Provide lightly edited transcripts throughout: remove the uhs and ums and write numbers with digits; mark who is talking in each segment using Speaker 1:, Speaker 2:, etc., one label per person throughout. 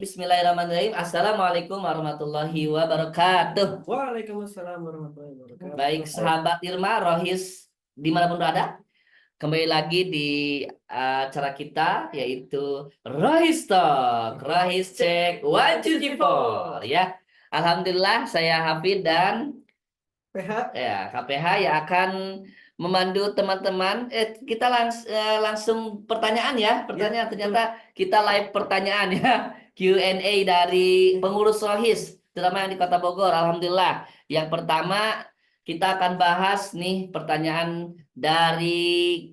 Speaker 1: Bismillahirrahmanirrahim. Assalamualaikum warahmatullahi wabarakatuh.
Speaker 2: Waalaikumsalam warahmatullahi wabarakatuh.
Speaker 1: Baik, sahabat Irma, Rohis, dimanapun berada, kembali lagi di acara kita yaitu Rohis Talk, Rohis Cek 124 ya. Alhamdulillah saya Hafid dan
Speaker 2: PH.
Speaker 1: KPH yang akan memandu teman-teman. Langsung pertanyaan ya. Pertanyaan
Speaker 2: Ya,
Speaker 1: ternyata
Speaker 2: betul.
Speaker 1: kita live pertanyaan ya. Q&A dari pengurus Rohis, terutama yang di Kota Bogor. Alhamdulillah. Yang pertama kita akan bahas nih pertanyaan dari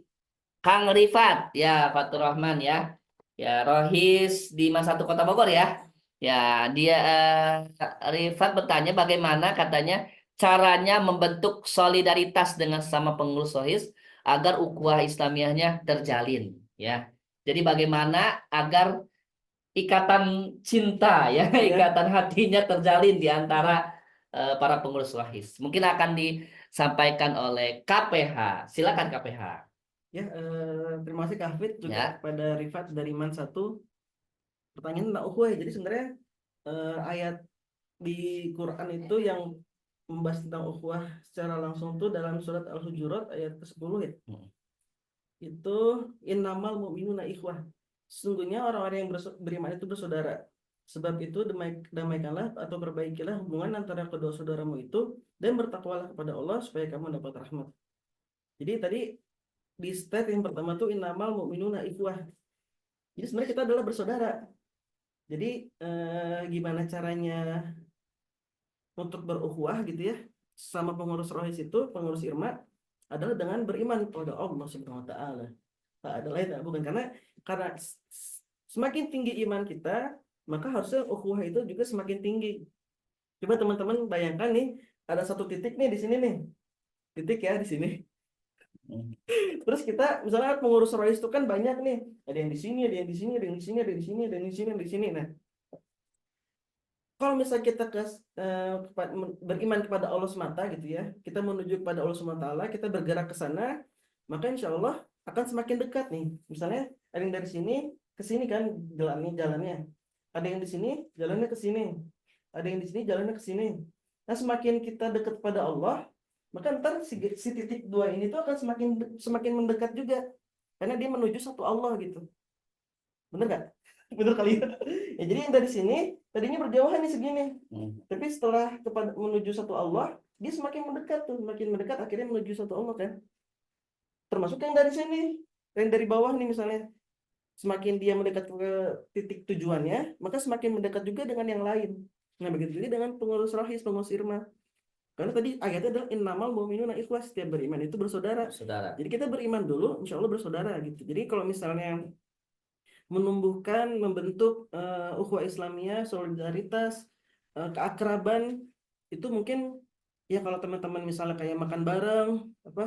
Speaker 1: Kang Rifat ya, Fatur Rahman ya. Ya, Rohis di Mas satu Kota Bogor ya. Ya, dia Rifat bertanya bagaimana katanya caranya membentuk solidaritas dengan sesama pengurus Rohis agar ukhuwah Islamiyahnya terjalin ya. Jadi bagaimana agar ikatan cinta ya,
Speaker 2: Ya,
Speaker 1: ikatan hatinya terjalin di antara para pengurus Rohis. Mungkin akan disampaikan oleh KPH. Silakan KPH.
Speaker 2: ya. Terima kasih Kak Hafid juga
Speaker 1: Ya.
Speaker 2: kepada Rifat dari Man satu. Pertanyaan tentang ukhuwah. Jadi sebenarnya ayat di Quran itu yang membahas tentang ukhuwah secara langsung tuh dalam surat Al-Hujurat ayat ke-10 ya.
Speaker 1: Hmm.
Speaker 2: Itu innamal mu'minuna ikhwah. Sesungguhnya orang-orang yang beriman itu bersaudara. Sebab itu damaikanlah atau perbaikilah hubungan antara kedua saudaramu itu dan bertakwalah kepada Allah supaya kamu dapat rahmat. Jadi tadi di step yang pertama tuh innamal mu'minuna ikhwah. Jadi sebenarnya kita adalah bersaudara. Jadi gimana caranya untuk berukhuwah gitu ya sama pengurus Rohis itu, pengurus Irma adalah dengan beriman kepada Allah Subhanahu wa taala. Tak ada lain, tak bukan karena semakin tinggi iman kita, maka harusnya ukhuwah itu juga semakin tinggi. Coba teman-teman bayangkan nih, ada satu titik nih di sini nih. Titik ya di sini.
Speaker 1: Hmm.
Speaker 2: Terus kita misalnya pengurus Rohis itu kan banyak nih, ada yang di sini, ada yang di sini, ada yang di sini, ada yang di sini, ada yang di sini, ada di sini. Nah, kalau misalnya kita beriman kepada Allah semata gitu ya, kita menuju kepada Allah semata, kita bergerak ke sana, maka insya Allah akan semakin dekat nih. Misalnya ada yang dari sini ke sini kan jalannya, ada yang di sini jalannya ke sini, ada yang di sini jalannya ke sini. Nah, semakin kita dekat pada Allah, maka ntar si titik dua ini tuh akan semakin semakin mendekat juga, karena dia menuju satu Allah gitu. Bener nggak? Bener kali ya. Ya, jadi yang dari sini tadinya berjauhan nih segini,
Speaker 1: Hmm.
Speaker 2: tapi setelah menuju satu Allah, dia semakin mendekat tuh, semakin mendekat akhirnya menuju satu Allah kan. Termasuk yang dari sini, yang dari bawah nih misalnya, semakin dia mendekat ke titik tujuannya, maka semakin mendekat juga dengan yang lain. Nah, begitu juga dengan pengurus Rohis, pengurus Irma. Karena tadi ayatnya adalah innamal mu'minuna ikhwah, setiap beriman itu bersaudara.
Speaker 1: Saudara.
Speaker 2: Jadi kita beriman dulu, insya Allah bersaudara gitu. Jadi kalau misalnya menumbuhkan, membentuk ukhuwah Islamiyah, solidaritas, keakraban, itu mungkin ya kalau teman-teman misalnya kayak makan bareng, apa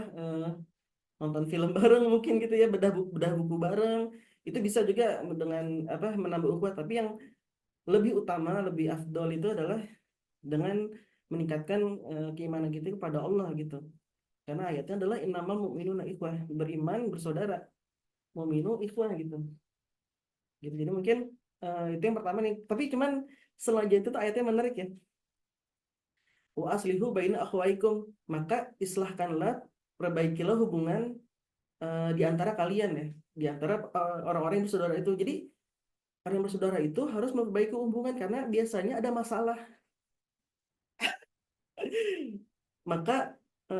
Speaker 2: nonton film bareng mungkin gitu ya, bedah buku bareng, itu bisa juga dengan apa menambah ukhuwah. Tapi yang lebih utama, lebih afdol itu adalah dengan meningkatkan keimanan kita kepada Allah gitu. Karena ayatnya adalah innamal mu'minuna ikhwah, beriman bersaudara, mu'minu ikhwah gitu. Gitu. Jadi mungkin itu yang pertama nih. Tapi cuman selanjutnya itu tuh ayatnya menarik ya. Wa aslihu baina akhwaikum, maka islahkanlah, perbaikilah hubungan di antara kalian ya, di antara orang-orang yang bersaudara itu. Jadi orang yang bersaudara itu harus memperbaiki hubungan karena biasanya ada masalah. Maka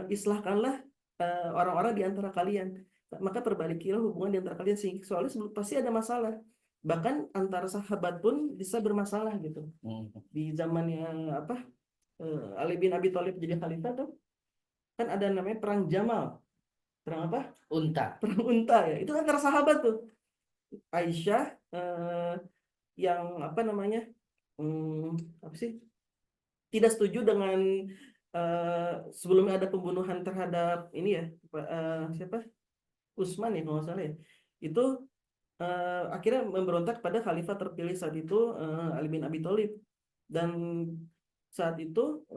Speaker 2: islahkanlah orang-orang di antara kalian. Maka perbaikilah hubungan di antara kalian sih. Soalnya pasti ada masalah. Bahkan antara sahabat pun bisa bermasalah gitu.
Speaker 1: Hmm.
Speaker 2: Di zaman yang apa Ali bin Abi Thalib jadi khalifah tuh kan ada namanya perang Jamal. Perang apa?
Speaker 1: Unta.
Speaker 2: Perang Unta ya. Itu antara sahabat tuh. Aisyah yang apa namanya? Apa sih? Tidak setuju dengan sebelumnya ada pembunuhan terhadap ini ya. Siapa? Utsman ya kalau nggak salah ya. Itu akhirnya memberontak pada khalifah terpilih saat itu Ali bin Abi Thalib. Dan saat itu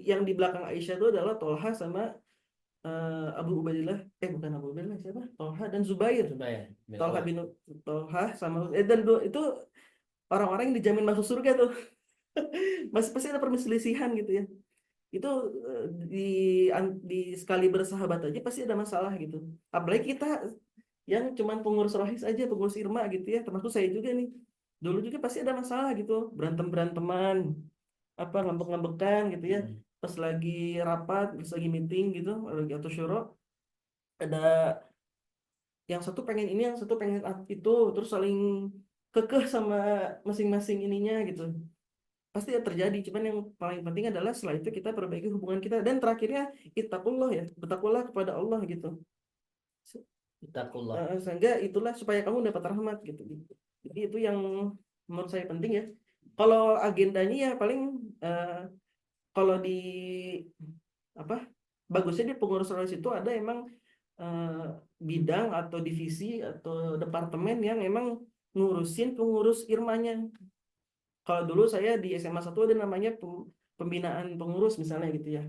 Speaker 2: yang di belakang Aisyah itu adalah Tolha sama Abu Ubaidillah, bukan Abu Ubaidillah, siapa? Tolha dan Zubair.
Speaker 1: Zubair bin
Speaker 2: Tolha
Speaker 1: Awam.
Speaker 2: bin Tolha sama dan itu orang-orang yang dijamin masuk surga tuh. Masih pasti ada perselisihan gitu ya. Itu di sekali bersahabat aja pasti ada masalah gitu. Apalagi kita yang cuman pengurus rohis aja, pengurus Irma gitu ya, termasuk saya juga nih. Dulu juga pasti ada masalah gitu, berantem-beranteman, apa ngambek-ngambekan gitu ya.
Speaker 1: Mm.
Speaker 2: Pas lagi rapat, pas lagi meeting gitu, lagi atau syuro, ada yang satu pengen ini, yang satu pengen itu, terus saling kekeh sama masing-masing ininya gitu. Pasti ya terjadi, cuman yang paling penting adalah setelah itu kita perbaiki hubungan kita, dan terakhirnya ittaqullah ya, bertakwalah kepada Allah gitu.
Speaker 1: Ittaqullah.
Speaker 2: Sehingga itulah supaya kamu dapat rahmat gitu. Jadi itu yang menurut saya penting ya. Kalau agendanya ya paling eh, kalau di apa bagusnya di pengurus organisasi itu ada emang eh, bidang atau divisi atau departemen yang emang ngurusin pengurus Irmanya. Kalau dulu saya di SMA 1 ada namanya pembinaan pengurus misalnya gitu ya.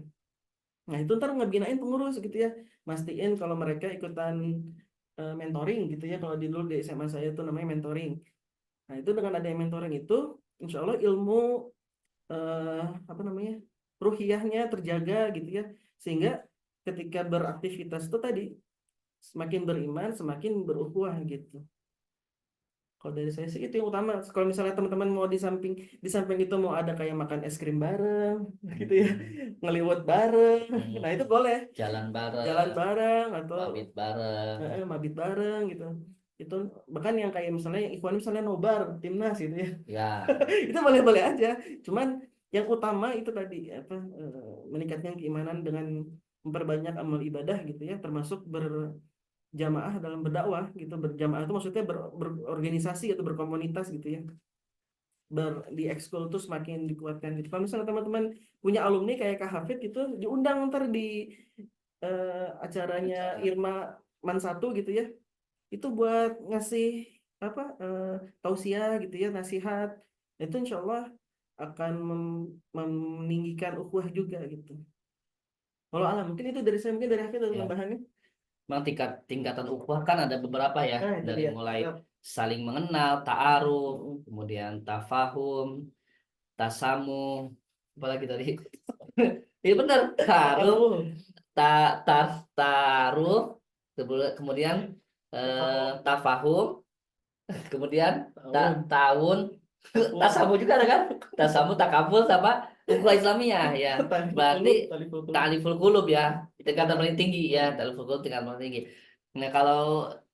Speaker 2: Nah, itu ntar ngebinain pengurus gitu ya. Mastiin kalau mereka ikutan mentoring gitu ya. Kalau di dulu di SMA saya itu namanya mentoring. Nah, itu dengan adanya mentoring itu, insya Allah ilmu eh, apa namanya ruhiyahnya terjaga gitu ya. Sehingga ketika beraktivitas itu tadi semakin beriman, semakin berukhuwah gitu. Kalau dari saya sih itu yang utama. Kalau misalnya teman-teman mau di samping itu mau ada kayak makan es krim bareng, gitu ya, ngeliwat bareng, nah itu boleh.
Speaker 1: Jalan
Speaker 2: Jalan
Speaker 1: bareng,
Speaker 2: bareng atau
Speaker 1: pamit bareng.
Speaker 2: mabit bareng gitu. Itu bahkan yang kayak misalnya yang Ikhwan misalnya nobar timnas gitu ya.
Speaker 1: Ya,
Speaker 2: Itu boleh-boleh aja. Cuman yang utama itu tadi apa meningkatkan keimanan dengan memperbanyak amal ibadah gitu ya, termasuk berjamaah dalam berdakwah gitu. Berjamaah itu maksudnya berorganisasi atau berkomunitas gitu ya. Di ekskul tuh semakin dikuatkan gitu. Kalau misalnya teman-teman punya alumni kayak Kak Hafid gitu, diundang ntar di acaranya Irma Man satu gitu ya. Itu buat ngasih apa tausiah gitu ya, nasihat. Itu insya Allah akan meninggikan ukhuwah juga gitu. Kalau alam mungkin itu dari saya, mungkin dari Hafid ada
Speaker 1: ya.
Speaker 2: tambahannya.
Speaker 1: Memang tingkatan ukhuwah kan ada beberapa ya,
Speaker 2: Nah, itu
Speaker 1: dari
Speaker 2: dia.
Speaker 1: mulai
Speaker 2: Siap.
Speaker 1: saling mengenal, ta'aruf,
Speaker 2: Mm,
Speaker 1: kemudian tafahum, tasamu, apalagi tadi. Iya benar, ta'aruf,
Speaker 2: Tasamuh.
Speaker 1: ta tar taruh, kemudian tafahum, kemudian
Speaker 2: Tahun.
Speaker 1: tahun,
Speaker 2: Takwa.
Speaker 1: tasamu juga ada kan? Tasamu, takabul sama ukhuwah Islamiyah ya.
Speaker 2: Taliful
Speaker 1: Berarti
Speaker 2: qulub, taliful qulub.
Speaker 1: ta'riful qulub ya, tingkatan paling tinggi ya, ta'riful qulub tingkatan paling tinggi. Nah, kalau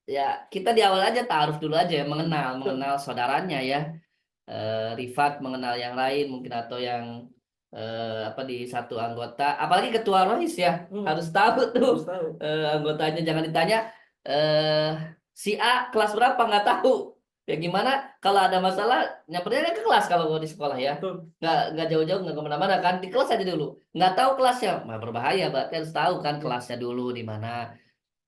Speaker 1: ya kita di awal aja ta'aruf dulu aja ya, mengenal
Speaker 2: Betul.
Speaker 1: mengenal saudaranya ya. Rifat mengenal yang lain mungkin atau yang apa di satu anggota, apalagi ketua rohis ya,
Speaker 2: Hmm,
Speaker 1: harus tahu tuh
Speaker 2: harus tahu.
Speaker 1: anggotanya, jangan ditanya eh si A kelas berapa nggak tahu. Ya gimana kalau ada masalah nyampernya kan ke kelas kalau di sekolah ya,
Speaker 2: Betul.
Speaker 1: nggak jauh-jauh, nggak kemana-mana kan, di kelas aja dulu. Nggak tahu kelasnya mah berbahaya, berarti harus tahu kan
Speaker 2: Ya.
Speaker 1: kelasnya dulu di mana,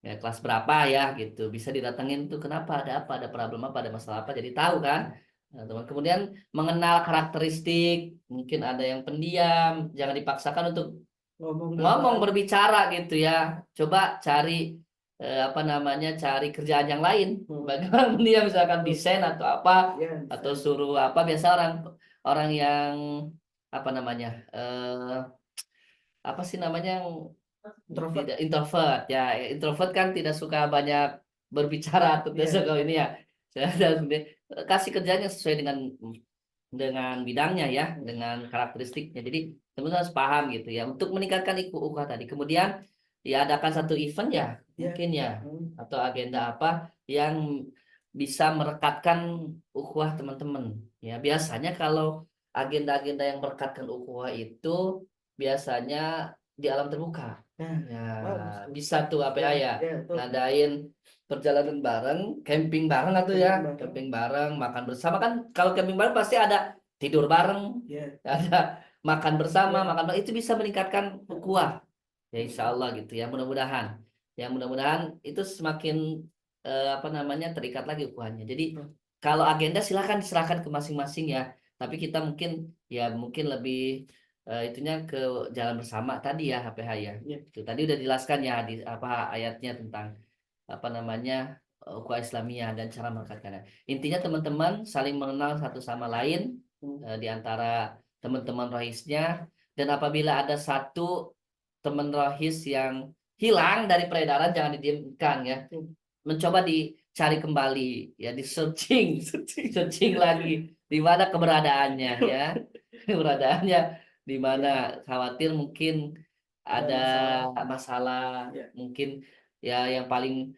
Speaker 1: ya kelas berapa ya gitu, bisa didatengin tuh kenapa, ada apa, ada problem apa, ada masalah apa, jadi tahu kan. Nah, teman, kemudian mengenal karakteristik, mungkin ada yang pendiam, jangan dipaksakan untuk
Speaker 2: Ngomong
Speaker 1: ngomong,
Speaker 2: duluan.
Speaker 1: berbicara gitu ya, coba cari apa namanya, cari kerjaan yang lain
Speaker 2: Hmm.
Speaker 1: bagi orang pendiam, misalkan
Speaker 2: Betul.
Speaker 1: desain atau apa,
Speaker 2: Ya,
Speaker 1: atau
Speaker 2: desain.
Speaker 1: suruh apa, biasa orang orang yang apa namanya, apa sih namanya, yang
Speaker 2: Introvert.
Speaker 1: tidak introvert ya, introvert kan tidak suka banyak berbicara atau tidak
Speaker 2: Iya.
Speaker 1: suka ini ya. Dan kasih kerjanya sesuai dengan bidangnya ya, dengan karakteristiknya, jadi teman-teman harus paham gitu ya untuk meningkatkan ukhuwah tadi. Kemudian ya adakan satu event ya
Speaker 2: Ya.
Speaker 1: mungkin ya,
Speaker 2: Hmm.
Speaker 1: atau agenda apa yang bisa merekatkan ukhuwah teman-teman ya. Biasanya kalau agenda-agenda yang merekatkan ukhuwah itu biasanya di alam terbuka.
Speaker 2: Nah,
Speaker 1: Ya,
Speaker 2: bagus tuh.
Speaker 1: bisa tuh apa
Speaker 2: Ya,
Speaker 1: ya,
Speaker 2: ya, betul.
Speaker 1: ngadain perjalanan bareng, camping bareng atau ya,
Speaker 2: Camping bareng.
Speaker 1: camping bareng, makan bersama kan. Kalau camping bareng pasti ada tidur bareng,
Speaker 2: Ya.
Speaker 1: ada makan bersama,
Speaker 2: Ya.
Speaker 1: makan bareng, itu bisa meningkatkan ukhuwah. Ya insya Allah gitu ya, mudah-mudahan. Ya mudah-mudahan itu semakin apa namanya, terikat lagi ukhuwahnya. Jadi
Speaker 2: Betul.
Speaker 1: kalau agenda silahkan diserahkan ke masing-masing ya. Tapi kita mungkin ya mungkin lebih itunya ke jalan bersama tadi ya HPH ya.
Speaker 2: Iya.
Speaker 1: Itu tadi udah dijelaskan ya di apa ayatnya tentang apa namanya ukhuwah Islamiyah dan cara merekatkannya. Intinya teman-teman saling mengenal satu sama lain di antara teman-teman rohisnya, dan apabila ada satu teman rohis yang hilang dari peredaran jangan didiamkan ya. Mencoba dicari kembali ya, di searching searching lagi di mana keberadaannya ya. Keberadaannya di mana, khawatir mungkin ada masalah
Speaker 2: Ya.
Speaker 1: mungkin ya yang paling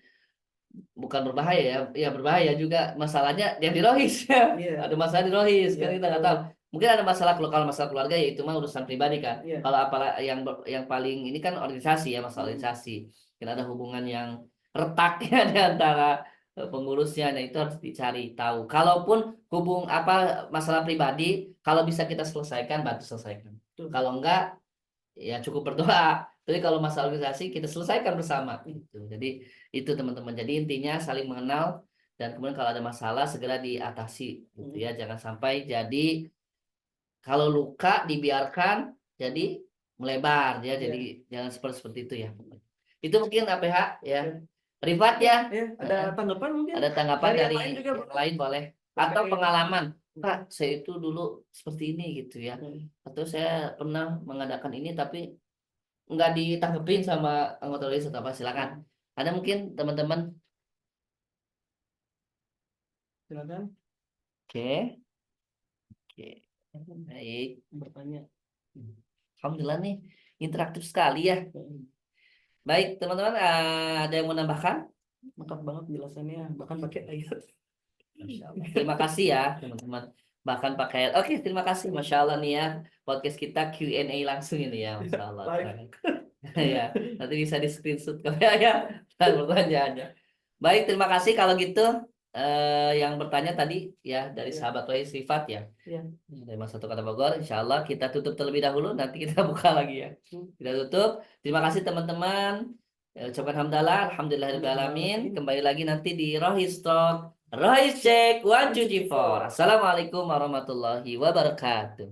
Speaker 1: bukan berbahaya ya, ya berbahaya juga masalahnya yang di Rohis ya.
Speaker 2: Iya.
Speaker 1: Ada masalah di Rohis kan
Speaker 2: Iya,
Speaker 1: kita nggak tahu. Mungkin ada masalah, kalau masalah keluarga ya itu mah urusan pribadi kan.
Speaker 2: Iya.
Speaker 1: Kalau apalah yang paling ini kan organisasi ya, masalah organisasi. Mungkin ada hubungan yang retak ya di antara pengurusnya, nah itu harus dicari tahu. Kalaupun apa masalah pribadi, kalau bisa kita selesaikan, bantu selesaikan.
Speaker 2: Betul.
Speaker 1: Kalau enggak ya cukup berdoa. Tapi kalau masalah organisasi kita selesaikan bersama gitu. Jadi itu teman-teman. Jadi intinya saling mengenal, dan kemudian kalau ada masalah segera diatasi gitu ya. Jangan sampai jadi kalau luka dibiarkan jadi melebar ya. Jadi jangan seperti itu ya. Itu mungkin APH ya. Rifat ya.
Speaker 2: Ya, ada tanggapan mungkin?
Speaker 1: Ada tanggapan
Speaker 2: Dari yang
Speaker 1: dari
Speaker 2: lain juga,
Speaker 1: yang lain boleh. Atau pengalaman, Pak, saya itu dulu seperti ini gitu ya. Atau saya pernah mengadakan ini tapi nggak ditanggepin sama anggota OSIS atau apa, silakan. Ada mungkin teman-teman.
Speaker 2: Silakan
Speaker 1: Oke, oke, baik.
Speaker 2: bertanya.
Speaker 1: Alhamdulillah nih interaktif sekali ya. Baik teman-teman, ada yang mau nambahkan?
Speaker 2: Lengkap banget jelasannya, bahkan pakai ayat.
Speaker 1: Masya Allah. Terima kasih ya teman-teman. Bahkan pakai, oke, terima kasih, Masya Allah nih ya, podcast kita Q&A langsung ini ya, Masya Allah.
Speaker 2: Live.
Speaker 1: Ya, nanti bisa di screenshot kalau ya dan pertanyaannya. Baik, terima kasih kalau gitu. Yang bertanya tadi ya dari
Speaker 2: Ya.
Speaker 1: sahabat Wahid Sifat ya,
Speaker 2: Ya.
Speaker 1: dari Mas Satu Kota Bogor. Insya Allah kita tutup terlebih dahulu, nanti kita buka lagi ya. Kita tutup. Terima kasih teman-teman. Ucapkan hamdalah, alhamdulillahirobbilalamin. Kembali lagi nanti di Rohis Talk, Rohis Check 1 2 3 4. Assalamualaikum warahmatullahi wabarakatuh.